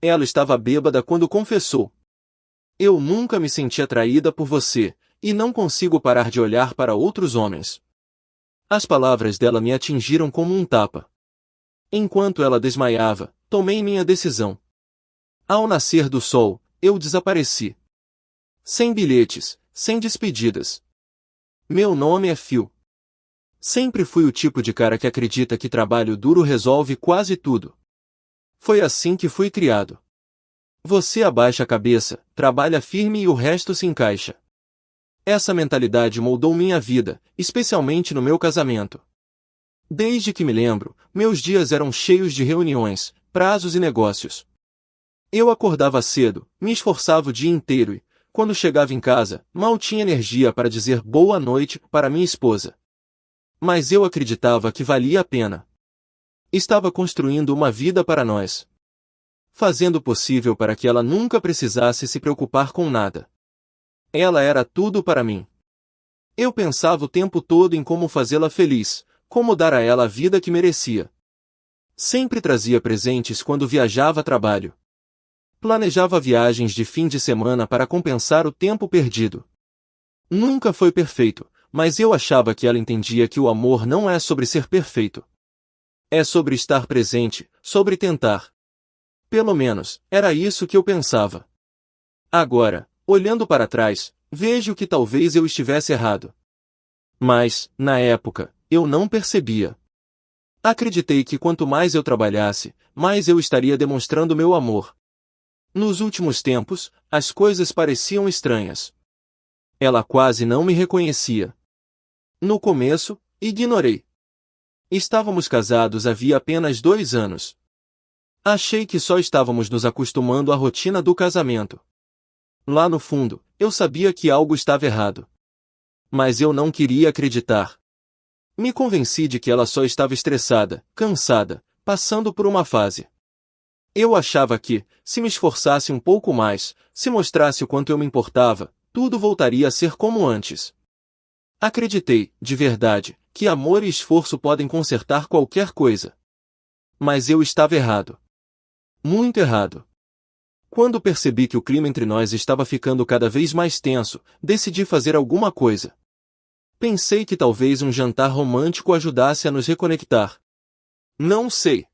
Ela estava bêbada quando confessou: "Eu nunca me senti atraída por você, e não consigo parar de olhar para outros homens." As palavras dela me atingiram como um tapa. Enquanto ela desmaiava, tomei minha decisão. Ao nascer do sol, eu desapareci. Sem bilhetes, sem despedidas. Meu nome é Phil. Sempre fui o tipo de cara que acredita que trabalho duro resolve quase tudo. Foi assim que fui criado. Você abaixa a cabeça, trabalha firme e o resto se encaixa. Essa mentalidade moldou minha vida, especialmente no meu casamento. Desde que me lembro, meus dias eram cheios de reuniões, prazos e negócios. Eu acordava cedo, me esforçava o dia inteiro e, quando chegava em casa, mal tinha energia para dizer boa noite para minha esposa. Mas eu acreditava que valia a pena. Estava construindo uma vida para nós. Fazendo o possível para que ela nunca precisasse se preocupar com nada. Ela era tudo para mim. Eu pensava o tempo todo em como fazê-la feliz, como dar a ela a vida que merecia. Sempre trazia presentes quando viajava a trabalho. Planejava viagens de fim de semana para compensar o tempo perdido. Nunca foi perfeito, mas eu achava que ela entendia que o amor não é sobre ser perfeito. É sobre estar presente, sobre tentar. Pelo menos, era isso que eu pensava. Agora, olhando para trás, vejo que talvez eu estivesse errado. Mas, na época, eu não percebia. Acreditei que quanto mais eu trabalhasse, mais eu estaria demonstrando meu amor. Nos últimos tempos, as coisas pareciam estranhas. Ela quase não me reconhecia. No começo, ignorei. Estávamos casados havia apenas 2 anos. Achei que só estávamos nos acostumando à rotina do casamento. Lá no fundo, eu sabia que algo estava errado. Mas eu não queria acreditar. Me convenci de que ela só estava estressada, cansada, passando por uma fase. Eu achava que, se me esforçasse um pouco mais, se mostrasse o quanto eu me importava, tudo voltaria a ser como antes. Acreditei, de verdade, que amor e esforço podem consertar qualquer coisa. Mas eu estava errado. Muito errado. Quando percebi que o clima entre nós estava ficando cada vez mais tenso, decidi fazer alguma coisa. Pensei que talvez um jantar romântico ajudasse a nos reconectar. Não sei.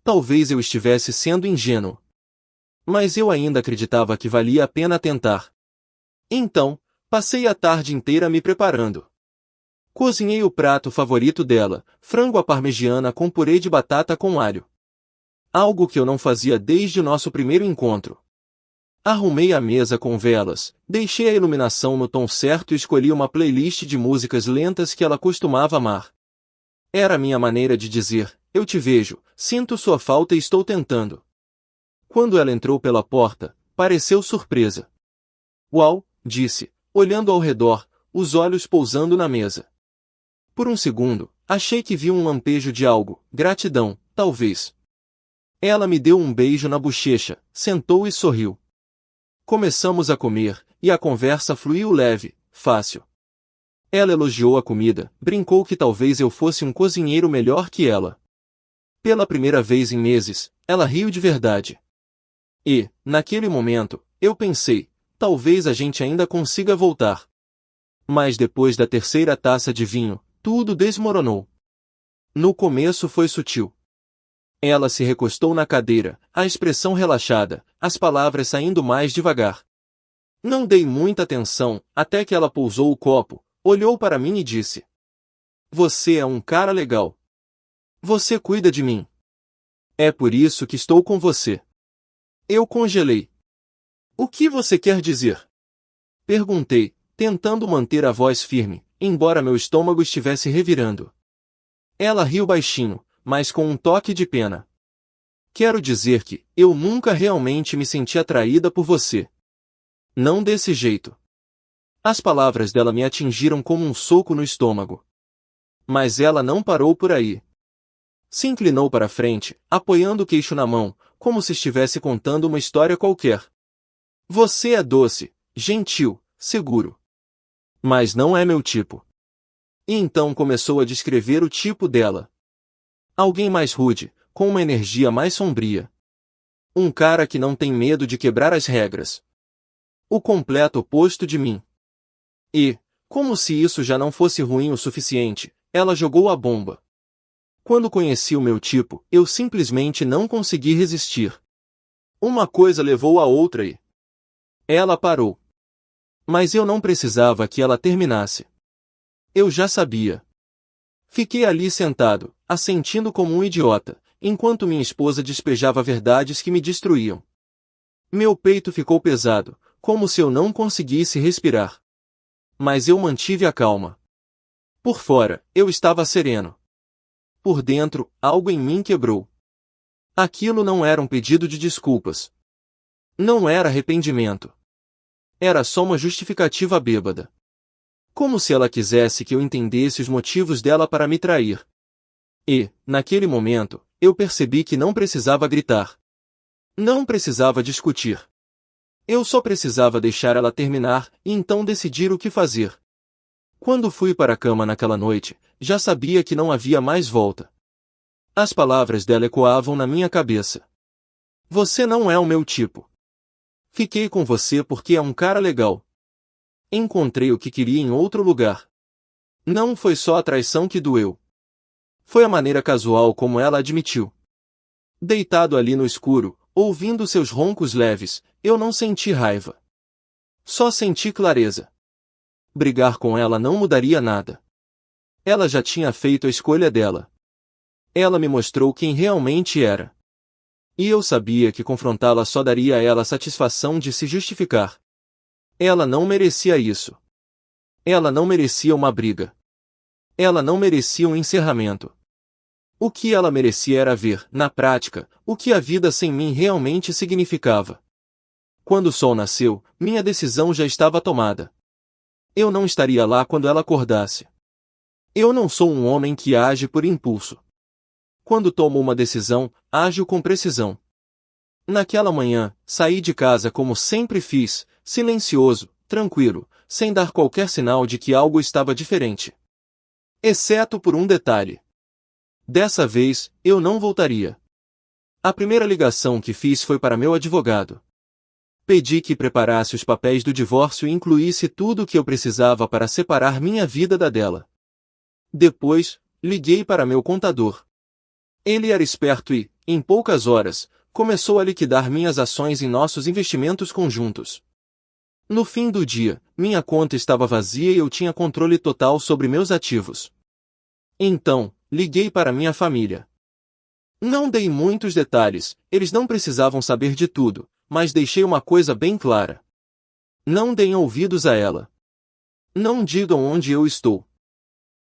Talvez eu estivesse sendo ingênuo. Mas eu ainda acreditava que valia a pena tentar. Então, passei a tarde inteira me preparando. Cozinhei o prato favorito dela, frango à parmegiana com purê de batata com alho. Algo que eu não fazia desde o nosso primeiro encontro. Arrumei a mesa com velas, deixei a iluminação no tom certo e escolhi uma playlist de músicas lentas que ela costumava amar. Era a minha maneira de dizer: eu te vejo, sinto sua falta e estou tentando. Quando ela entrou pela porta, pareceu surpresa. Uau, disse, olhando ao redor, os olhos pousando na mesa. Por um segundo, achei que vi um lampejo de algo, gratidão, talvez. Ela me deu um beijo na bochecha, sentou e sorriu. Começamos a comer, e a conversa fluiu leve, fácil. Ela elogiou a comida, brincou que talvez eu fosse um cozinheiro melhor que ela. Pela primeira vez em meses, ela riu de verdade. E, naquele momento, eu pensei, talvez a gente ainda consiga voltar. Mas depois da terceira taça de vinho, tudo desmoronou. No começo foi sutil. Ela se recostou na cadeira, a expressão relaxada, as palavras saindo mais devagar. Não dei muita atenção, até que ela pousou o copo, olhou para mim e disse: "Você é um cara legal. Você cuida de mim. É por isso que estou com você." Eu congelei. "O que você quer dizer?" Perguntei, tentando manter a voz firme, embora meu estômago estivesse revirando. Ela riu baixinho, mas com um toque de pena. "Quero dizer que, eu nunca realmente me senti atraída por você. Não desse jeito." As palavras dela me atingiram como um soco no estômago. Mas ela não parou por aí. Se inclinou para frente, apoiando o queixo na mão, como se estivesse contando uma história qualquer. "Você é doce, gentil, seguro. Mas não é meu tipo." E então começou a descrever o tipo dela. Alguém mais rude, com uma energia mais sombria. Um cara que não tem medo de quebrar as regras. O completo oposto de mim. E, como se isso já não fosse ruim o suficiente, ela jogou a bomba. Quando conheci o meu tipo, eu simplesmente não consegui resistir. Uma coisa levou a outra e... ela parou. Mas eu não precisava que ela terminasse. Eu já sabia. Fiquei ali sentado, assentindo como um idiota, enquanto minha esposa despejava verdades que me destruíam. Meu peito ficou pesado, como se eu não conseguisse respirar. Mas eu mantive a calma. Por fora, eu estava sereno. Por dentro, algo em mim quebrou. Aquilo não era um pedido de desculpas. Não era arrependimento. Era só uma justificativa bêbada. Como se ela quisesse que eu entendesse os motivos dela para me trair. E, naquele momento, eu percebi que não precisava gritar. Não precisava discutir. Eu só precisava deixar ela terminar e então decidir o que fazer. Quando fui para a cama naquela noite, já sabia que não havia mais volta. As palavras dela ecoavam na minha cabeça. Você não é o meu tipo. Fiquei com você porque é um cara legal. Encontrei o que queria em outro lugar. Não foi só a traição que doeu. Foi a maneira casual como ela admitiu. Deitado ali no escuro, ouvindo seus roncos leves, eu não senti raiva. Só senti clareza. Brigar com ela não mudaria nada. Ela já tinha feito a escolha dela. Ela me mostrou quem realmente era. E eu sabia que confrontá-la só daria a ela a satisfação de se justificar. Ela não merecia isso. Ela não merecia uma briga. Ela não merecia um encerramento. O que ela merecia era ver, na prática, o que a vida sem mim realmente significava. Quando o sol nasceu, minha decisão já estava tomada. Eu não estaria lá quando ela acordasse. Eu não sou um homem que age por impulso. Quando tomo uma decisão, ajo com precisão. Naquela manhã, saí de casa como sempre fiz, silencioso, tranquilo, sem dar qualquer sinal de que algo estava diferente. Exceto por um detalhe. Dessa vez, eu não voltaria. A primeira ligação que fiz foi para meu advogado. Pedi que preparasse os papéis do divórcio e incluísse tudo o que eu precisava para separar minha vida da dela. Depois, liguei para meu contador. Ele era esperto e, em poucas horas, começou a liquidar minhas ações em nossos investimentos conjuntos. No fim do dia, minha conta estava vazia e eu tinha controle total sobre meus ativos. Então, liguei para minha família. Não dei muitos detalhes, eles não precisavam saber de tudo, mas deixei uma coisa bem clara. Não deem ouvidos a ela. Não digam onde eu estou.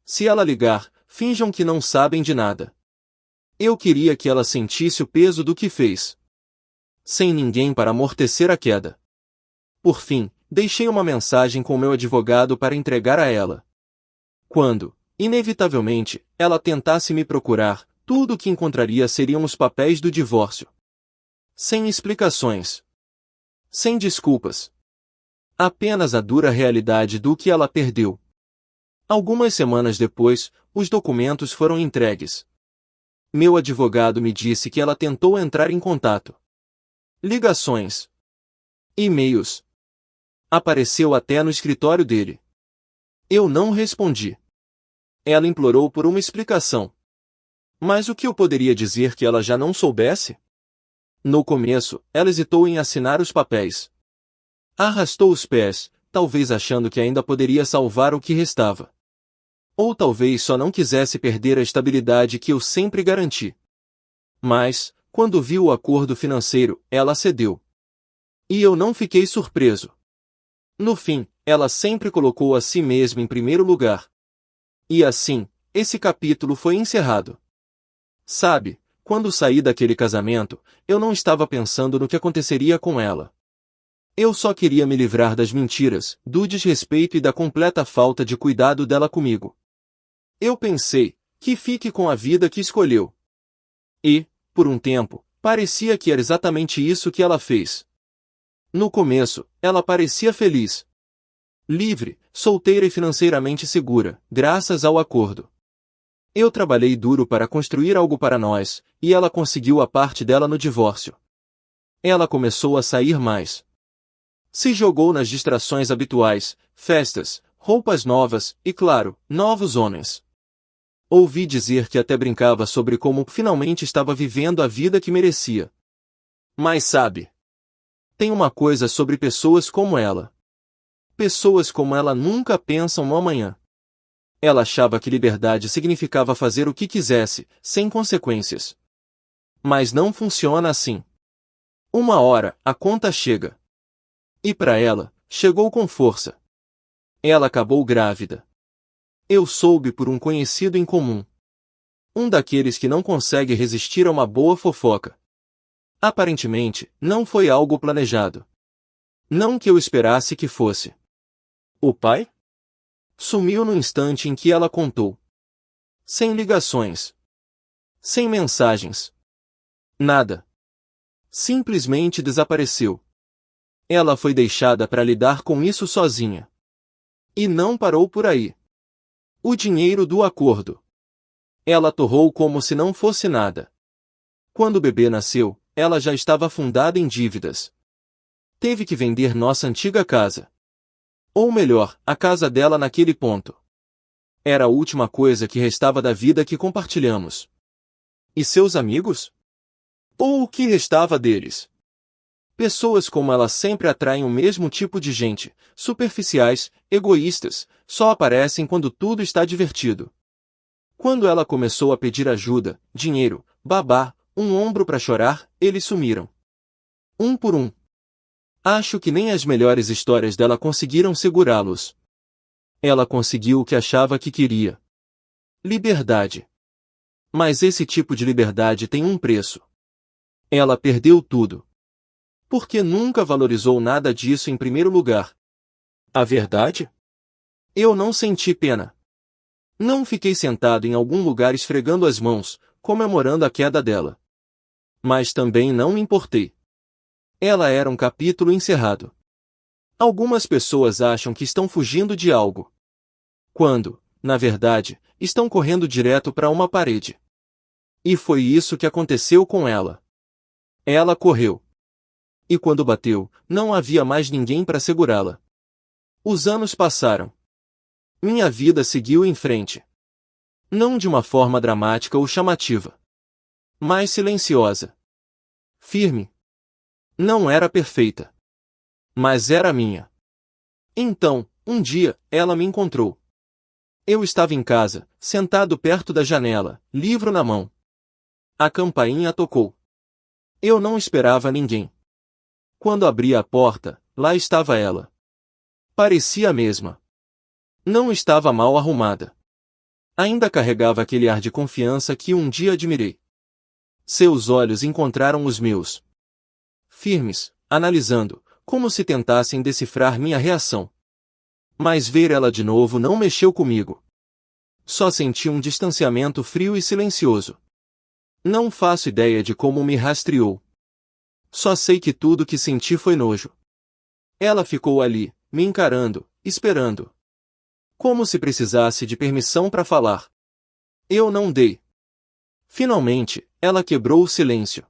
Se ela ligar, finjam que não sabem de nada. Eu queria que ela sentisse o peso do que fez. Sem ninguém para amortecer a queda. Por fim, deixei uma mensagem com meu advogado para entregar a ela. Quando, inevitavelmente, ela tentasse me procurar, tudo o que encontraria seriam os papéis do divórcio. Sem explicações. Sem desculpas. Apenas a dura realidade do que ela perdeu. Algumas semanas depois, os documentos foram entregues. Meu advogado me disse que ela tentou entrar em contato. Ligações. E-mails. Apareceu até no escritório dele. Eu não respondi. Ela implorou por uma explicação. Mas o que eu poderia dizer que ela já não soubesse? No começo, ela hesitou em assinar os papéis. Arrastou os pés, talvez achando que ainda poderia salvar o que restava. Ou talvez só não quisesse perder a estabilidade que eu sempre garanti. Mas, quando viu o acordo financeiro, ela cedeu. E eu não fiquei surpreso. No fim, ela sempre colocou a si mesma em primeiro lugar. E assim, esse capítulo foi encerrado. Sabe, quando saí daquele casamento, eu não estava pensando no que aconteceria com ela. Eu só queria me livrar das mentiras, do desrespeito e da completa falta de cuidado dela comigo. Eu pensei, que fique com a vida que escolheu. E, por um tempo, parecia que era exatamente isso que ela fez. No começo, ela parecia feliz. Livre, solteira e financeiramente segura, graças ao acordo. Eu trabalhei duro para construir algo para nós, e ela conseguiu a parte dela no divórcio. Ela começou a sair mais. Se jogou nas distrações habituais, festas, roupas novas e, claro, novos homens. Ouvi dizer que até brincava sobre como finalmente estava vivendo a vida que merecia. Mas sabe, tem uma coisa sobre pessoas como ela. Pessoas como ela nunca pensam no amanhã. Ela achava que liberdade significava fazer o que quisesse, sem consequências. Mas não funciona assim. Uma hora, a conta chega. E para ela, chegou com força. Ela acabou grávida. Eu soube por um conhecido em comum. Um daqueles que não consegue resistir a uma boa fofoca. Aparentemente, não foi algo planejado. Não que eu esperasse que fosse. O pai? Sumiu no instante em que ela contou. Sem ligações. Sem mensagens. Nada. Simplesmente desapareceu. Ela foi deixada para lidar com isso sozinha. E não parou por aí. O dinheiro do acordo. Ela torrou como se não fosse nada. Quando o bebê nasceu, ela já estava afundada em dívidas. Teve que vender nossa antiga casa. Ou melhor, a casa dela naquele ponto. Era a última coisa que restava da vida que compartilhamos. E seus amigos? Ou o que restava deles? Pessoas como ela sempre atraem o mesmo tipo de gente, superficiais, egoístas, só aparecem quando tudo está divertido. Quando ela começou a pedir ajuda, dinheiro, babá, um ombro para chorar, eles sumiram. Um por um. Acho que nem as melhores histórias dela conseguiram segurá-los. Ela conseguiu o que achava que queria. Liberdade. Mas esse tipo de liberdade tem um preço. Ela perdeu tudo. Porque nunca valorizou nada disso em primeiro lugar. A verdade? Eu não senti pena. Não fiquei sentado em algum lugar esfregando as mãos, comemorando a queda dela. Mas também não me importei. Ela era um capítulo encerrado. Algumas pessoas acham que estão fugindo de algo. Quando, na verdade, estão correndo direto para uma parede. E foi isso que aconteceu com ela. Ela correu. E quando bateu, não havia mais ninguém para segurá-la. Os anos passaram. Minha vida seguiu em frente. Não de uma forma dramática ou chamativa. Mas silenciosa. Firme. Não era perfeita. Mas era minha. Então, um dia, ela me encontrou. Eu estava em casa, sentado perto da janela, livro na mão. A campainha tocou. Eu não esperava ninguém. Quando abri a porta, lá estava ela. Parecia a mesma. Não estava mal arrumada. Ainda carregava aquele ar de confiança que um dia admirei. Seus olhos encontraram os meus. Firmes, analisando, como se tentassem decifrar minha reação. Mas ver ela de novo não mexeu comigo. Só senti um distanciamento frio e silencioso. Não faço ideia de como me rastreou. Só sei que tudo que senti foi nojo. Ela ficou ali, me encarando, esperando. Como se precisasse de permissão para falar. Eu não dei. Finalmente, ela quebrou o silêncio.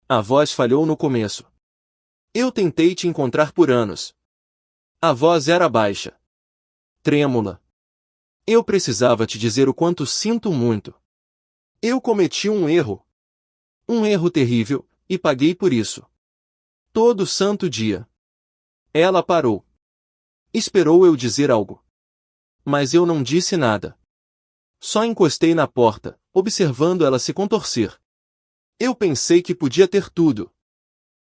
A voz falhou no começo. Eu tentei te encontrar por anos. A voz era baixa. Trêmula. Eu precisava te dizer o quanto sinto muito. Eu cometi um erro. Um erro terrível, e paguei por isso. Todo santo dia. Ela parou. Esperou eu dizer algo. Mas eu não disse nada. Só encostei na porta, observando ela se contorcer. Eu pensei que podia ter tudo.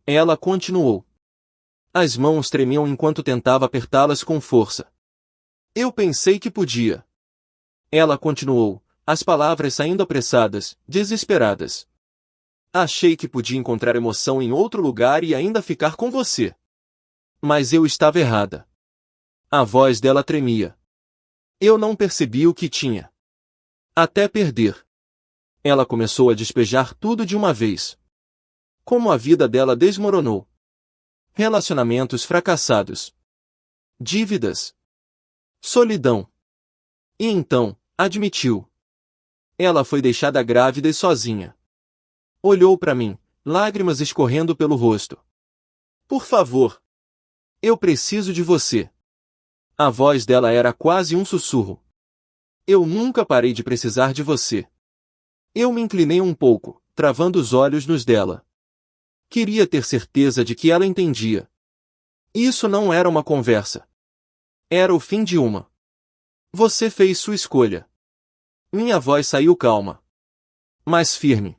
Ela continuou. As mãos tremiam enquanto tentava apertá-las com força. Eu pensei que podia. Ela continuou, as palavras saindo apressadas, desesperadas. Achei que podia encontrar emoção em outro lugar e ainda ficar com você. Mas eu estava errada. A voz dela tremia. Eu não percebi o que tinha. Até perder. Ela começou a despejar tudo de uma vez. Como a vida dela desmoronou. Relacionamentos fracassados. Dívidas. Solidão. E então, admitiu. Ela foi deixada grávida e sozinha. Olhou para mim, lágrimas escorrendo pelo rosto. Por favor. Eu preciso de você. A voz dela era quase um sussurro. Eu nunca parei de precisar de você. Eu me inclinei um pouco, travando os olhos nos dela. Queria ter certeza de que ela entendia. Isso não era uma conversa. Era o fim de uma. Você fez sua escolha. Minha voz saiu calma. Mas firme.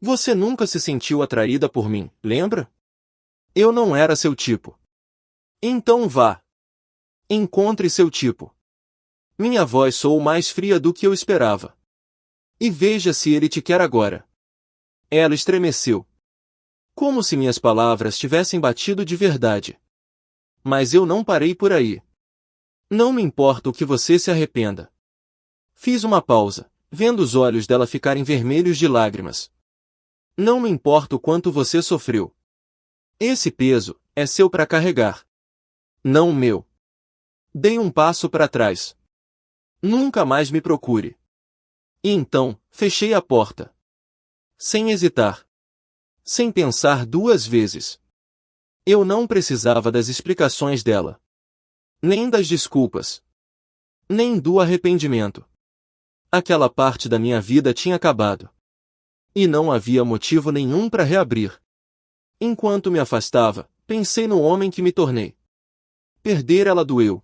Você nunca se sentiu atraída por mim, lembra? Eu não era seu tipo. Então vá. Encontre seu tipo. Minha voz soou mais fria do que eu esperava. E veja se ele te quer agora. Ela estremeceu. Como se minhas palavras tivessem batido de verdade. Mas eu não parei por aí. Não me importa o que você se arrependa. Fiz uma pausa, vendo os olhos dela ficarem vermelhos de lágrimas. Não me importa o quanto você sofreu. Esse peso é seu para carregar. Não meu. Dei um passo para trás. Nunca mais me procure. E então, fechei a porta. Sem hesitar. Sem pensar duas vezes. Eu não precisava das explicações dela. Nem das desculpas. Nem do arrependimento. Aquela parte da minha vida tinha acabado. E não havia motivo nenhum para reabrir. Enquanto me afastava, pensei no homem que me tornei. Perder ela doeu.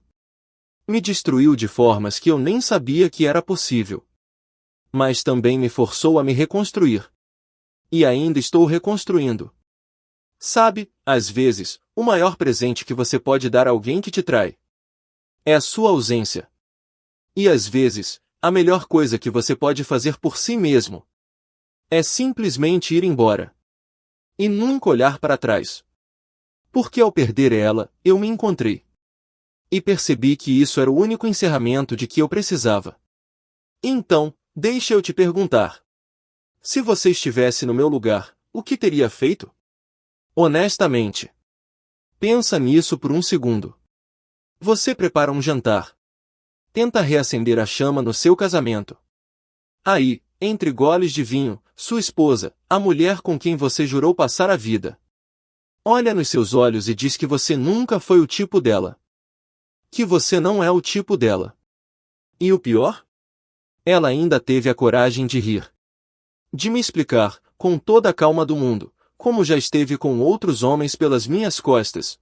Me destruiu de formas que eu nem sabia que era possível. Mas também me forçou a me reconstruir. E ainda estou reconstruindo. Sabe, às vezes, o maior presente que você pode dar a alguém que te trai é a sua ausência. E às vezes, a melhor coisa que você pode fazer por si mesmo é simplesmente ir embora. E nunca olhar para trás. Porque ao perder ela, eu me encontrei. E percebi que isso era o único encerramento de que eu precisava. Então, deixa eu te perguntar. Se você estivesse no meu lugar, o que teria feito? Honestamente. Pensa nisso por um segundo. Você prepara um jantar. Tenta reacender a chama no seu casamento. Aí, entre goles de vinho, sua esposa, a mulher com quem você jurou passar a vida, olha nos seus olhos e diz que você nunca foi o tipo dela. Que você não é o tipo dela. E o pior? Ela ainda teve a coragem de rir. De me explicar, com toda a calma do mundo, como já esteve com outros homens pelas minhas costas.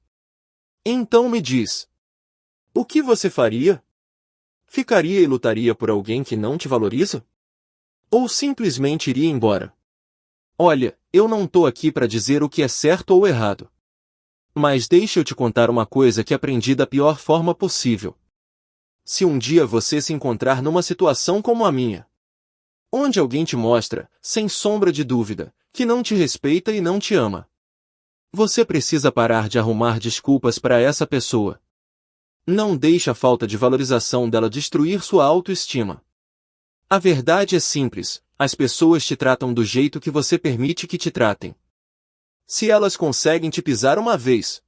Então me diz. O que você faria? Ficaria e lutaria por alguém que não te valoriza? Ou simplesmente iria embora? Olha, eu não tô aqui para dizer o que é certo ou errado. Mas deixa eu te contar uma coisa que aprendi da pior forma possível. Se um dia você se encontrar numa situação como a minha, onde alguém te mostra, sem sombra de dúvida, que não te respeita e não te ama, você precisa parar de arrumar desculpas para essa pessoa. Não deixe a falta de valorização dela destruir sua autoestima. A verdade é simples, as pessoas te tratam do jeito que você permite que te tratem. Se elas conseguem te pisar uma vez,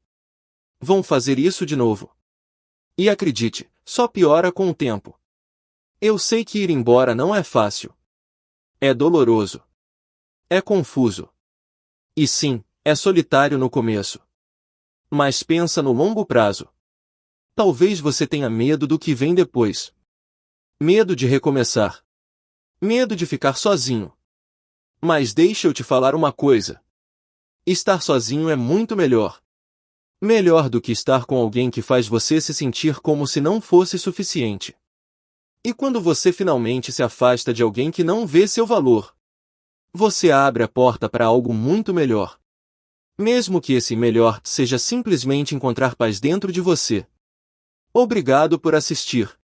vão fazer isso de novo. E acredite, só piora com o tempo. Eu sei que ir embora não é fácil. É doloroso. É confuso. E sim, é solitário no começo. Mas pensa no longo prazo. Talvez você tenha medo do que vem depois. Medo de recomeçar. Medo de ficar sozinho. Mas deixa eu te falar uma coisa. Estar sozinho é muito melhor. Melhor do que estar com alguém que faz você se sentir como se não fosse suficiente. E quando você finalmente se afasta de alguém que não vê seu valor, você abre a porta para algo muito melhor. Mesmo que esse melhor seja simplesmente encontrar paz dentro de você. Obrigado por assistir.